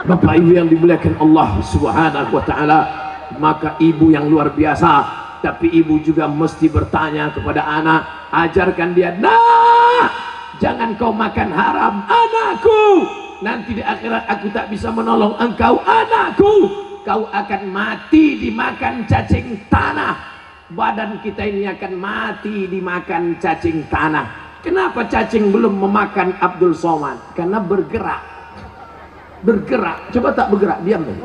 Bapak Ibu yang dimuliakan Allah Subhanahu wa taala, maka ibu yang luar biasa, tapi ibu juga mesti bertanya kepada anak, ajarkan dia, nah, jangan kau makan haram anakku, nanti di akhirat aku tak bisa menolong engkau anakku, kau akan mati dimakan cacing tanah, badan kita ini akan mati dimakan cacing tanah. Kenapa cacing belum memakan Abdul Somad? Karena bergerak. Coba tak bergerak, diam deh,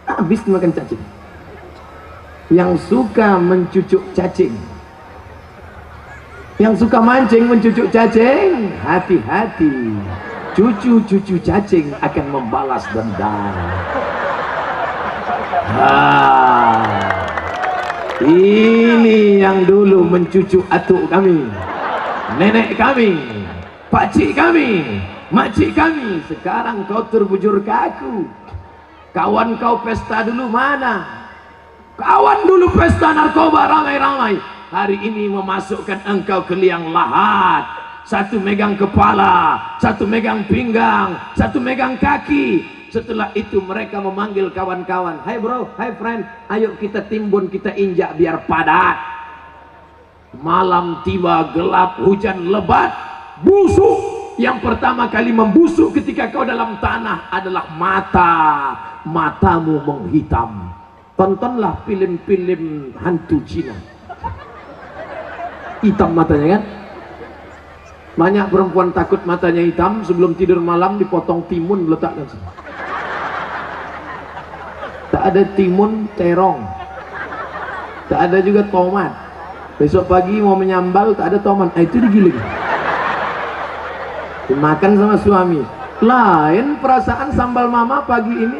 habis makan cacing. Yang suka mencucuk cacing, yang suka mancing mencucuk cacing, hati-hati, cucu-cucu cacing akan membalas dendam. Ini yang dulu mencucuk atuk kami, nenek kami, pakcik kami, makcik kami. Sekarang kau terbujur ke aku. Kawan kau pesta dulu mana? Kawan dulu pesta narkoba ramai-ramai, hari ini memasukkan engkau ke liang lahat. Satu megang kepala, satu megang pinggang, satu megang kaki. Setelah itu mereka memanggil kawan-kawan, hai bro, hai friend, ayo kita timbun, kita injak biar padat. Malam tiba, gelap, hujan lebat, busuk. Yang pertama kali membusuk ketika kau dalam tanah adalah matamu menghitam. Tontonlah film-film hantu Cina, hitam matanya kan. Banyak perempuan takut matanya hitam, sebelum tidur malam dipotong timun letakkan sini. Tak ada timun, terong, tak ada juga tomat. Besok pagi mau menyambal, tak ada tomat, itu digiling, dimakan sama suami. Lain perasaan sambal mama pagi ini,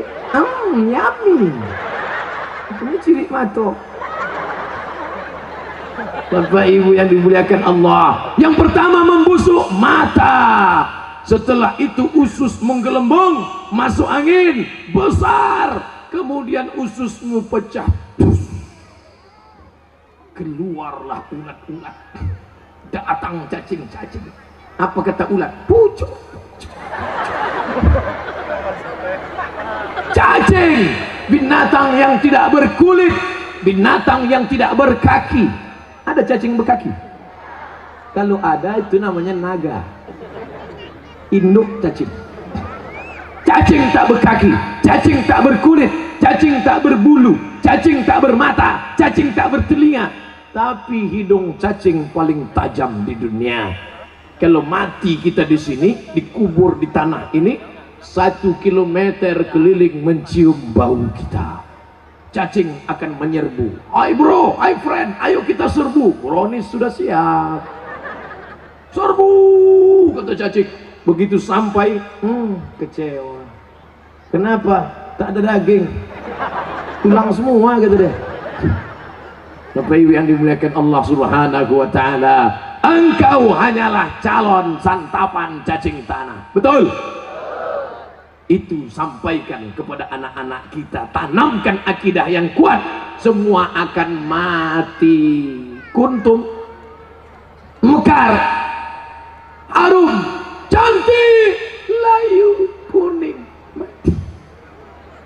yummy. Ini ciri matok. Bapak Ibu yang dimuliakan Allah, yang pertama membusuk mata, setelah itu usus menggelembung, masuk angin besar, kemudian ususmu pecah, keluarlah ulat-ulat, datang cacing-cacing. Apa kata ulat? Pucuk. Cacing, binatang yang tidak berkulit, binatang yang tidak berkaki. Ada cacing berkaki? Kalau ada, itu namanya naga, induk cacing. Cacing tak berkaki, cacing tak berkulit, cacing tak berbulu, cacing tak bermata, cacing tak bertelinga, tapi hidung cacing paling tajam di dunia. Kalau mati kita di sini, dikubur di tanah ini, 1 kilometer keliling mencium bau kita. Cacing akan menyerbu. Hai bro, hai friend, ayo kita serbu. Bronis sudah siap. Serbu, kata cacing. Begitu sampai, kecewa. Kenapa? Tak ada daging, tulang semua, kata dia. Bapak Ibu yang dimuliakan Allah Subhanahu wa taala, engkau hanyalah calon santapan cacing tanah. Betul? Itu sampaikan kepada anak-anak kita, tanamkan akidah yang kuat, semua akan mati. Kuntum, mekar, harum, cantik, layu, kuning, mati.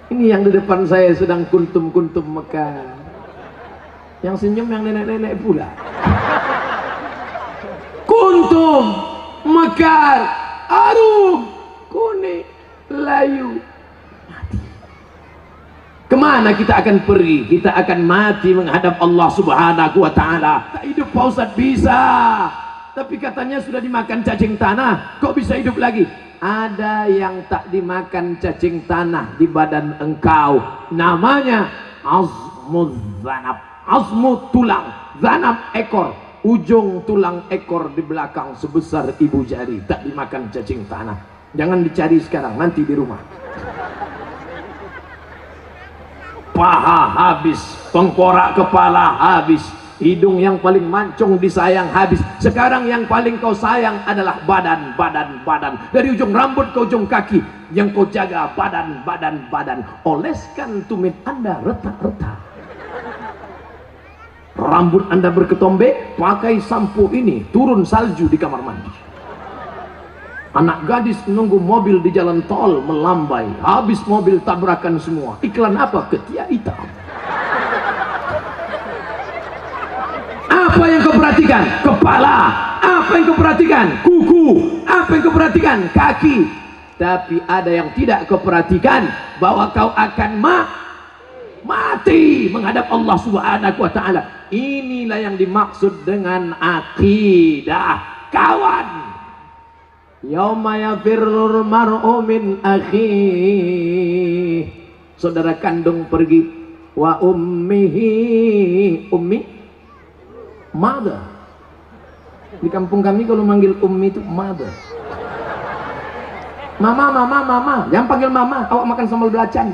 Ini yang di depan saya sedang kuntum-kuntum mekar. Yang senyum yang nenek-nenek pula. Kuntum, mekar, harum, kuning, layu, mati. Kemana kita akan pergi? Kita akan mati menghadap Allah Subhanahu wa ta'ala. Tak hidup Pak Ustadz? Bisa, tapi katanya sudah dimakan cacing tanah, kok bisa hidup lagi? Ada yang tak dimakan cacing tanah di badan engkau, namanya azmuz zanab. Azmu tulang, zanab ekor, ujung tulang ekor di belakang sebesar ibu jari, tak dimakan cacing tanah. Jangan dicari sekarang, nanti di rumah. Paha habis, tengkorak kepala habis, hidung yang paling mancung disayang habis. Sekarang yang paling kau sayang adalah badan. Dari ujung rambut ke ujung kaki, yang kau jaga badan. Oleskan tumit Anda retak-retak. Rambut Anda berketombe, pakai sampo ini, turun salju di kamar mandi. Anak gadis menunggu mobil di jalan tol melambai, habis mobil tabrakan semua. Iklan apa? Ketiak hitam. Apa yang kau perhatikan? Kepala. Apa yang kau perhatikan? Kuku. Apa yang kau perhatikan? Kaki. Tapi ada yang tidak kau perhatikan, bahwa kau akan mati menghadap Allah Subhanahu wa Ta'ala. Inilah yang dimaksud dengan akidah, kawan. Yauma yafirrul mar'u min akhihi, saudara kandung pergi, wa ummihi, ummi mother. Di kampung kami kalau manggil ummi itu mother. Mama, jangan panggil mama, awak makan sambal belacan.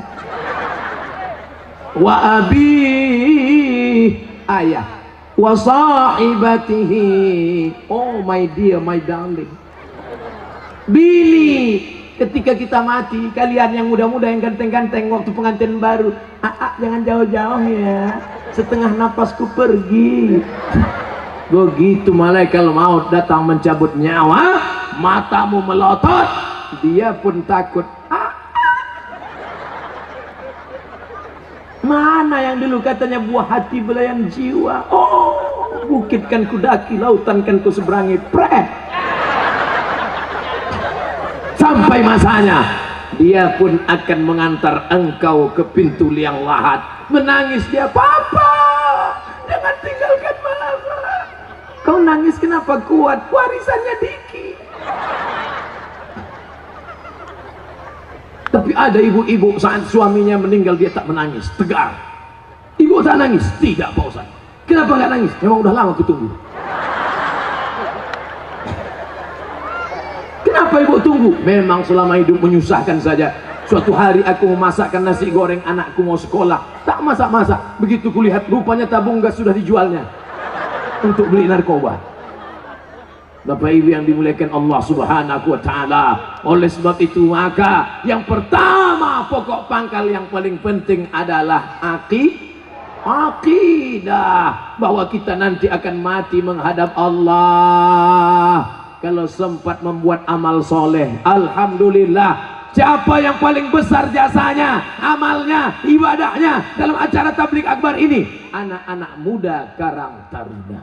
Wa abi, ayah. Wa sahibatihi, oh my dear, my darling. Bini, ketika kita mati, kalian yang muda-muda, yang ganteng-ganteng, waktu pengantin baru, jangan jauh-jauh ya, setengah napasku pergi. Begitu malaikat maut datang mencabut nyawa, matamu melotot, dia pun takut. Mana yang dulu katanya buah hati belayan jiwa, oh bukit kan kudaki, lautan kan ku seberangi, pret. Sampai masanya, dia pun akan mengantar engkau ke pintu liang lahat. Menangis dia, papa, jangan tinggalkan mama. Kau nangis kenapa? Kuat, warisannya dikit. Tapi ada ibu-ibu saat suaminya meninggal dia tak menangis, tegar. Ibu tak nangis? Tidak Pak Ustaz. Kenapa nggak nangis? Memang udah lama kutunggu. Kenapa ibu tunggu? Memang selama hidup menyusahkan saja. Suatu hari aku memasakkan nasi goreng, anakku mau sekolah, tak masak-masak. Begitu kulihat rupanya tabung gas sudah dijualnya untuk beli narkoba. Bapak Ibu yang dimuliakan Allah Subhanahu wa Ta'ala, oleh sebab itu maka yang pertama, pokok pangkal yang paling penting adalah akidah, bahwa kita nanti akan mati menghadap Allah. Kalau sempat membuat amal soleh, alhamdulillah. Siapa yang paling besar jasanya, amalnya, ibadahnya dalam acara tabligh akbar ini? Anak-anak muda Karang Taruna.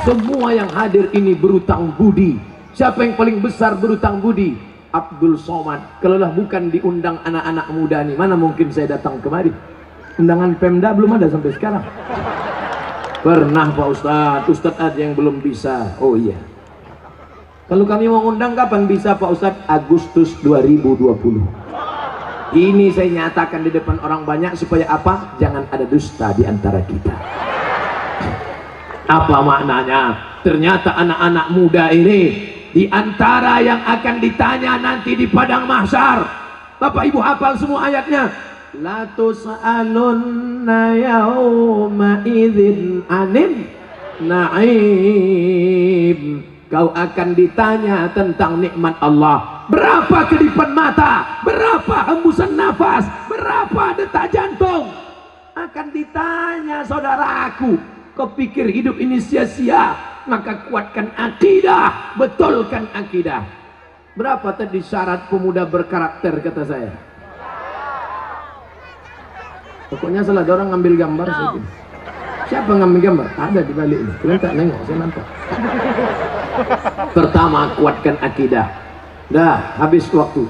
Semua yang hadir ini berutang budi. Siapa yang paling besar berutang budi? Abdul Somad. Kalaulah bukan diundang anak-anak muda ini, mana mungkin saya datang kemari? Undangan Pemda belum ada sampai sekarang. Pernah Pak Ustadz, Ustadz ada yang belum bisa. Oh iya, kalau kami mau undang kapan bisa Pak Ustadz? Agustus 2020. Ini saya nyatakan di depan orang banyak supaya apa? Jangan ada dusta di antara kita. Apa maknanya? Ternyata anak-anak muda ini di antara yang akan ditanya nanti di padang mahsyar. Bapak Ibu hafal semua ayatnya. La tus'alunna yawma idzin anin na'im. Kau akan ditanya tentang nikmat Allah. Berapa kedipan mata, berapa hembusan nafas, berapa detak jantung, akan ditanya saudaraku. Kau pikir hidup ini sia-sia? Maka kuatkan akidah, betulkan akidah. Berapa tadi syarat pemuda berkarakter kata saya? Pokoknya salah ada orang ngambil gambar sedikit. Siapa ngambil gambar? Ada di balik ini. Kalian tak nengok, saya nampak. Pertama, kuatkan akidah. Dah, habis waktu.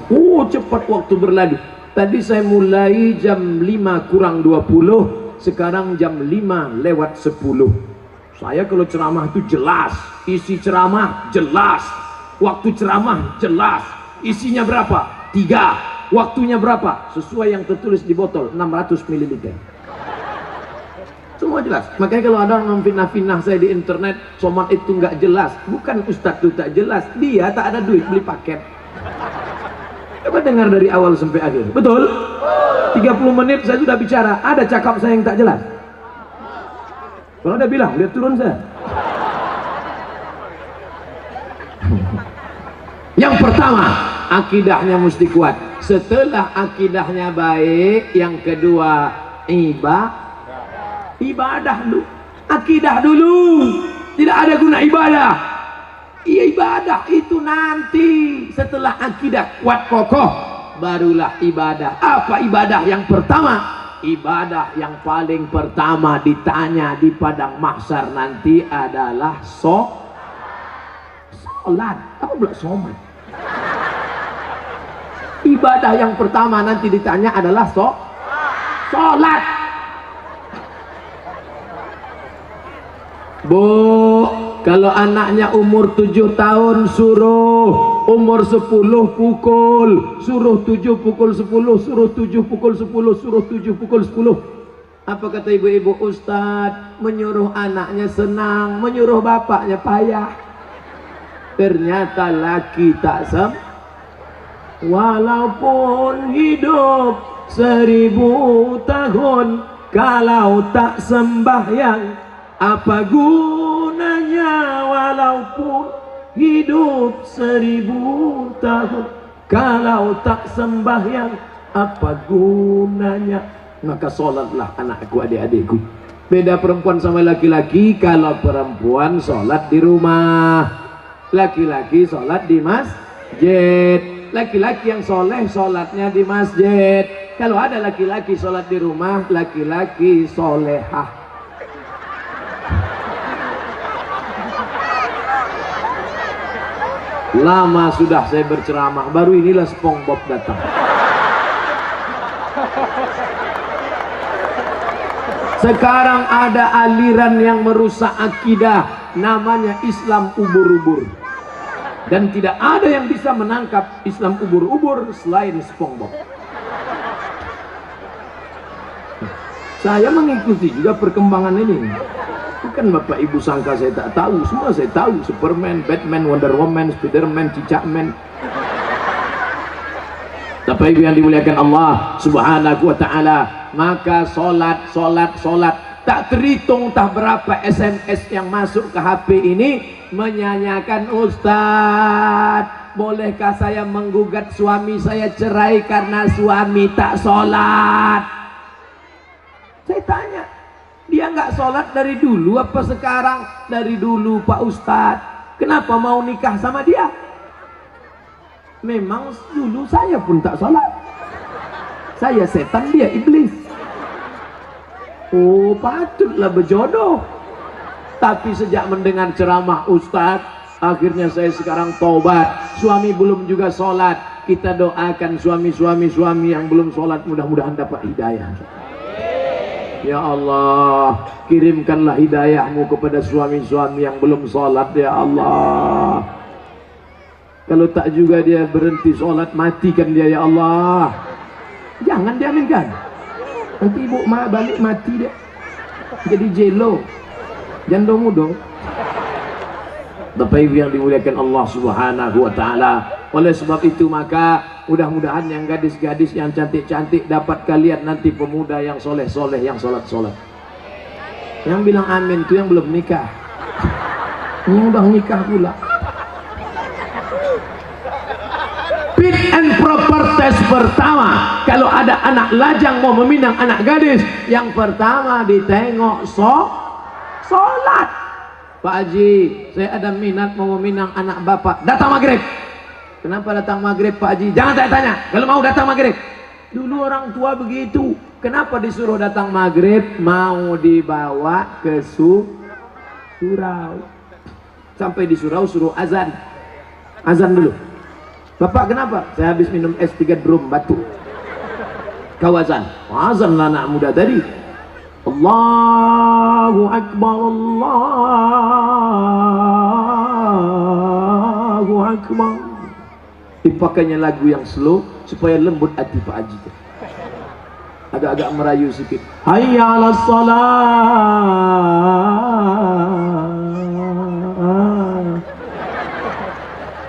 Cepat waktu berlalu. Tadi saya mulai jam 5 kurang 20, sekarang jam 5 lewat 10. Saya kalau ceramah itu jelas, isi ceramah jelas, waktu ceramah jelas, isinya berapa? 3. Waktunya berapa? Sesuai yang tertulis di botol, 600 ml. Semua jelas. Makanya kalau ada orang memfitnah-fitnah saya di internet, somad itu nggak jelas. Bukan Ustadz itu tak jelas, dia tak ada duit beli paket. Coba dengar dari awal sampai akhir. Betul? 30 menit saya sudah bicara, ada cakap saya yang tak jelas? Kalau ada bilang, lihat turun saya. Yang pertama, akidahnya mesti kuat. Setelah akidahnya baik, yang kedua ibadah dulu. Akidah dulu. Tidak ada guna ibadah. Iya, Ibadah itu nanti setelah akidah kuat kokoh, barulah ibadah. Apa ibadah yang pertama? Ibadah yang paling pertama ditanya di padang mahsyar nanti adalah sholat. Apa pula somat? Ibadah yang pertama nanti ditanya adalah sholat. Bu, kalau anaknya umur 7 tahun suruh, umur 10 pukul, suruh 7 pukul 10, suruh 7 pukul 10, suruh 7 pukul 10. Apa kata ibu-ibu? Ustadz, menyuruh anaknya senang, menyuruh bapaknya payah. Ternyata laki tak walaupun hidup 1000 tahun, kalau tak sembahyang apa gunanya? Walaupun hidup 1000 tahun, kalau tak sembahyang apa gunanya? Maka sholatlah anakku, adik-adikku. Beda perempuan sama laki-laki. Kalau perempuan sholat di rumah, laki-laki sholat di masjid. Laki-laki yang soleh sholatnya di masjid. Kalau ada laki-laki sholat di rumah, laki-laki solehah. Lama sudah saya berceramah, baru inilah SpongeBob datang. Sekarang ada aliran yang merusak akidah, namanya Islam ubur-ubur. Dan tidak ada yang bisa menangkap Islam ubur-ubur selain SpongeBob. Saya mengikuti juga perkembangan ini. Bukan Bapak Ibu sangka saya tak tahu, semua saya tahu. Superman, Batman, Wonder Woman, Spiderman, Cicakman. Bapak Ibu yang dimuliakan Allah Subhanahu wa ta'ala, maka solat. Tak terhitung tak berapa SMS yang masuk ke HP ini menyanyikan, Ustadz, bolehkah saya menggugat suami saya cerai karena suami tak solat? Saya tanya, dia nggak sholat dari dulu apa sekarang? Dari dulu Pak Ustadz. Kenapa mau nikah sama dia? Memang dulu saya pun tak sholat. Saya setan, dia iblis. Oh, patutlah berjodoh. Tapi sejak mendengar ceramah Ustadz, akhirnya saya sekarang taubat. Suami belum juga sholat. Kita doakan suami yang belum sholat, mudah-mudahan dapat hidayah. Ya Allah, kirimkanlah hidayahmu kepada suami-suami yang belum sholat, ya Allah. Kalau tak juga dia berhenti sholat, matikan dia, ya Allah. Jangan diaminkan. Nanti ibu balik mati dia, jadi jelo, janda muda. Bapak Ibu yang dimuliakan Allah Subhanahu wa ta'ala, oleh sebab itu maka mudah-mudahan yang gadis-gadis yang cantik-cantik dapat kalian nanti pemuda yang soleh-soleh, yang sholat-sholat. Yang bilang amin itu yang belum nikah. Yang udah nikah pula. Fit and proper test pertama, kalau ada anak lajang mau meminang anak gadis, yang pertama ditengok sholat. Pak Haji, saya ada minat mau meminang anak bapak. Datang maghrib. Kenapa datang maghrib Pak Haji? Jangan tanya-tanya. Kalau mau datang maghrib. Dulu orang tua begitu. Kenapa disuruh datang maghrib? Mau dibawa ke surau. Sampai di surau suruh azan. Azan dulu. Bapak kenapa? Saya habis minum es 3 drum batu. Kau azan. Azan lah anak muda tadi. Allahu Akbar, Allahu Akbar. Dipakainya lagu yang slow supaya lembut hati Pak Haji. Agak-agak merayu sedikit. Hayya 'alas shalah.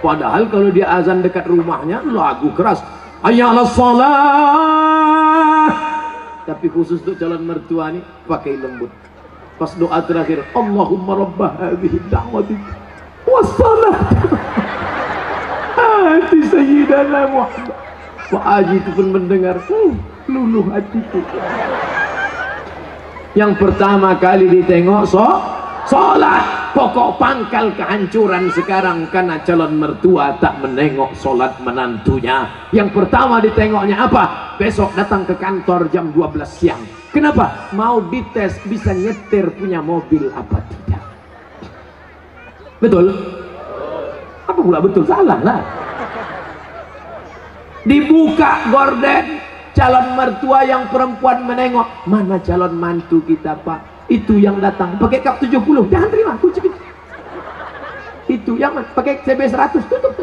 Padahal kalau dia azan dekat rumahnya lagu keras. Hayya 'alas shalah. Tapi khusus untuk calon mertua nih pakai lembut. Pas doa terakhir, Allahumma rabbah hadhihi da'wati wassalat ati sayyidana Muhammad. Pak Haji itu pun mendengar, luluh hatiku. Yang pertama kali ditengok sholat. pokok pangkal kehancuran sekarang karena calon mertua tak menengok sholat menantunya. Yang pertama ditengoknya apa? Besok datang ke kantor jam 12 siang. Kenapa? Mau dites bisa nyetir punya mobil apa tidak. Betul? Apa pula betul? Salah lah. Dibuka gorden, calon mertua yang perempuan menengok, mana calon mantu kita pak? Itu yang datang pakai kap 70, jangan terima, kucing. Itu yang pakai CB 100, tutup.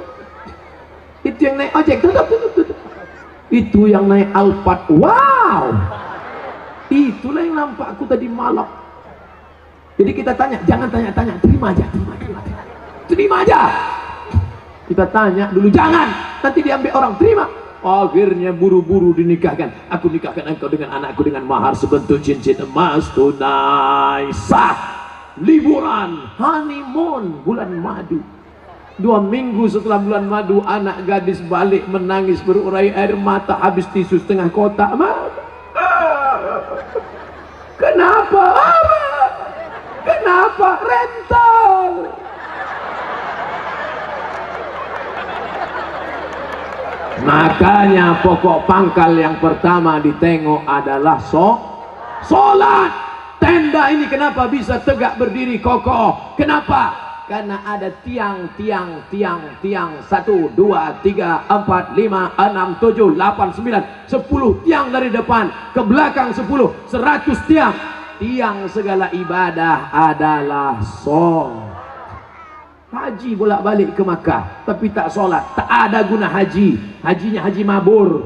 Itu yang naik ojek, tutup. Itu yang naik Alphard, wow. Itulah yang nampak aku tadi malam. Jadi kita tanya, jangan tanya-tanya, terima aja. Kita tanya dulu, jangan, nanti diambil orang, terima. Akhirnya buru-buru dinikahkan. Aku nikahkan engkau dengan anakku dengan mahar sebentuk cincin emas tunai sah. Liburan, honeymoon, bulan madu. 2 minggu setelah bulan madu, anak gadis balik menangis berurai air mata, habis tisu setengah kotak. Kenapa? Rental. Makanya pokok pangkal yang pertama ditengok adalah sholat. Tenda ini kenapa bisa tegak berdiri kokoh? Kenapa? Karena ada tiang 1, 2, 3, 4, 5, 6, 7, 8, 9, 10 tiang dari depan ke belakang 10, 100 tiang. Tiang segala ibadah adalah sholat. Haji bolak-balik ke Makkah tapi tak sholat, tak ada guna haji. Hajinya haji mabur,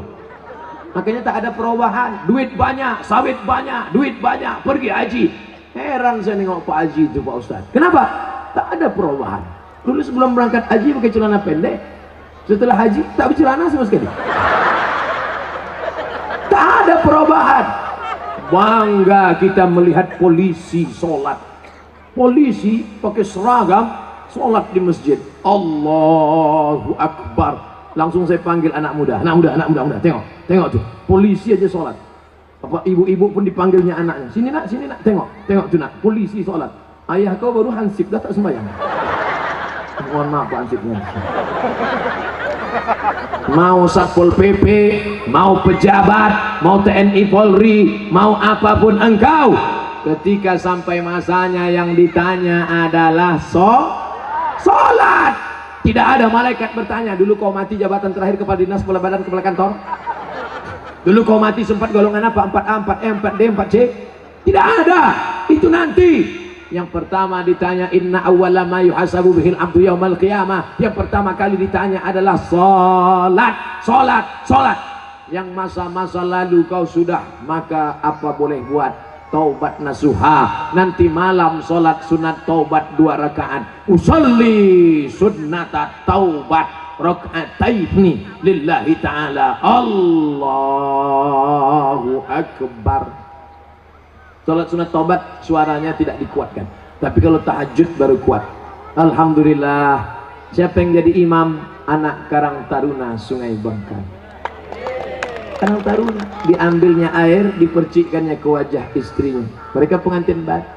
makanya tak ada perubahan. Duit banyak, sawit banyak, duit banyak, pergi haji. Heran saya nengok Pak Haji itu Pak Ustaz, kenapa? Tak ada perubahan. Dulu sebelum berangkat haji pakai celana pendek, setelah haji tak bercelana sama sekali. Tak ada perubahan. Bangga kita melihat polisi sholat, polisi pakai seragam sholat di masjid. Allahu Akbar. Langsung saya panggil anak muda. Tengok tuh, polisi aja sholat. Apa ibu-ibu pun dipanggilnya anaknya. Sini nak, tengok tuh nak, polisi sholat. Ayah kau baru hansip dah tak sembahyang. Mohon maaf Pak hansipnya. Mau Satpol PP, mau pejabat, mau TNI Polri, mau apapun engkau, ketika sampai masanya yang ditanya adalah sholat. Tidak ada malaikat bertanya, dulu kau mati jabatan terakhir kepala dinas, kepala badan, kepala kantor. Dulu kau mati sempat golongan apa? 4A, 4E, 4D, 4C. Tidak ada. Itu nanti. Yang pertama ditanya, inna awwala ma yuhasabu bihil abdu yaumal qiyamah. Yang pertama kali ditanya adalah sholat. Yang masa-masa lalu kau sudah, maka apa boleh buat? Taubat nasuha. Nanti malam sholat sunat taubat 2 rakaat. Usolli sunnata taubat raka'ataini lillahi ta'ala. Allahu Akbar. Sholat sunat taubat suaranya tidak dikuatkan, tapi kalau tahajud baru kuat. Alhamdulillah. Siapa yang jadi imam? Anak Karang Taruna Sungai Bangkai. Karang Taruna, diambilnya air, dipercikkannya ke wajah istrinya. Mereka pengantin baru.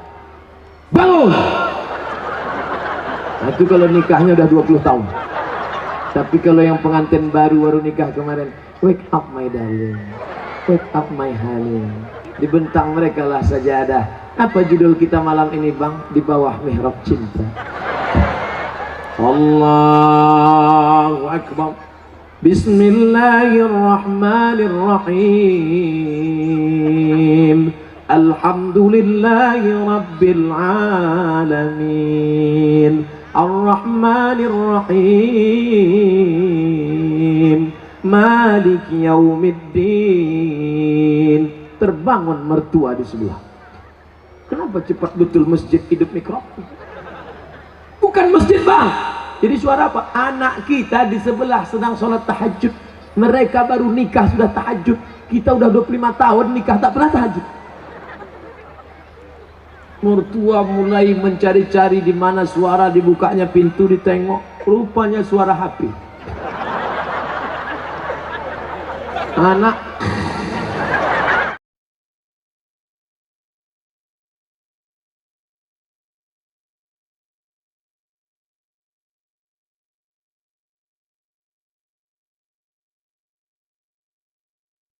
Bangun! Nah, itu kalau nikahnya udah 20 tahun. Tapi kalau yang pengantin baru nikah kemarin, wake up my darling, wake up my honey. Dibentang mereka lah sajadah. Apa judul kita malam ini bang? Di bawah mihrab cinta. Allahu Akbar. Bismillahirrahmanirrahim. Alhamdulillahi rabbil alamin. Ar-Rahmanir-Rahim. Maliki yaumiddin. Terbangun mertua di sebelah. Kenapa cepat betul masjid hidup mikrofon? Bukan masjid bang. Jadi suara apa? Anak kita di sebelah sedang sholat tahajud. Mereka baru nikah sudah tahajud. Kita udah 25 tahun nikah tak pernah tahajud. Mertua mulai mencari-cari di mana suara, dibukanya pintu, ditengok, rupanya suara HP. Anak